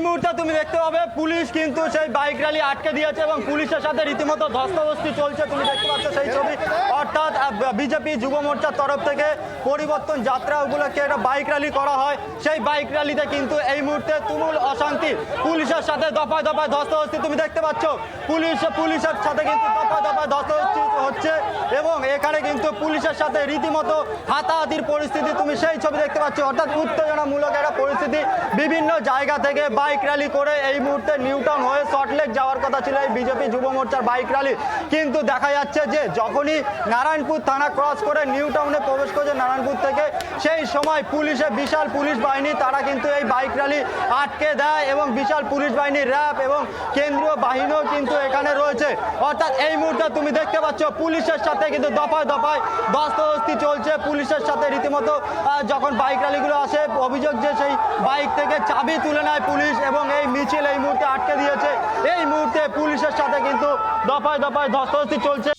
মুহূর্তে তুমি দেখতে পাবে পুলিশ কিন্তু সেই বাইক র্যালি আটকে দিয়েছে এবং পুলিশের সাথে রীতিমতো ধস্তাধস্তি চলছে। তুমি দেখতে পাচ্ছ সেই ছবি, অর্থাৎ বিজেপি যুব মোর্চার তরফ থেকে পরিবর্তন যাত্রা উপলক্ষে একটা বাইক র্যালি করা হয়। সেই বাইক র্যালিতে কিন্তু এই মুহূর্তে তুমুল অশান্তি, পুলিশের সাথে দফায় দফায় ধস্তাধস্তি তুমি দেখতে পাচ্ছ। পুলিশের সাথে কিন্তু দফায় দফায় ধস্তাধস্তি হচ্ছে এবং এখানে কিন্তু পুলিশের সাথে রীতিমতো হাতাহাতির পরিস্থিতি তুমি সেই ছবি দেখতে পাচ্ছ। অর্থাৎ উত্তেজনামূলক একটা পরিস্থিতি। বিভিন্ন জায়গা থেকে বাইক র্যালি করে এই মুহূর্তে নিউ টাউন হয়ে সল্টলেক যাওয়ার কথা ছিল এই বিজেপি যুব মোর্চার বাইক র্যালি, কিন্তু দেখা যাচ্ছে যে যখনই নারায়ণপুর থানা ক্রস করে নিউ টাউনে প্রবেশ করছে নারায়ণপুর থেকে, সেই সময় বিশাল পুলিশ বাহিনী তারা কিন্তু এই বাইক র্যালি আটকে দেয় এবং বিশাল পুলিশ বাহিনী, র্যাব এবং কেন্দ্রীয় বাহিনীও কিন্তু এখানে রয়েছে। অর্থাৎ এই মুহূর্তে তুমি দেখতে পাচ্ছ পুলিশের সাথে কিন্তু দফায় দফায় ধস্তাধস্তি চলছে। পুলিশের সাথে রীতিমতো যখন বাইক র্যালিগুলো আসে, অভিযোগ যে সেই বাইক থেকে চাবি তুলে নেয় পুলিশ এবং এই মিছিল এই মুহূর্তে আটকে দিয়েছে। এই মুহূর্তে পুলিশের সাথে কিন্তু দফায় দফায় ধস্তাধস্তি চলছে।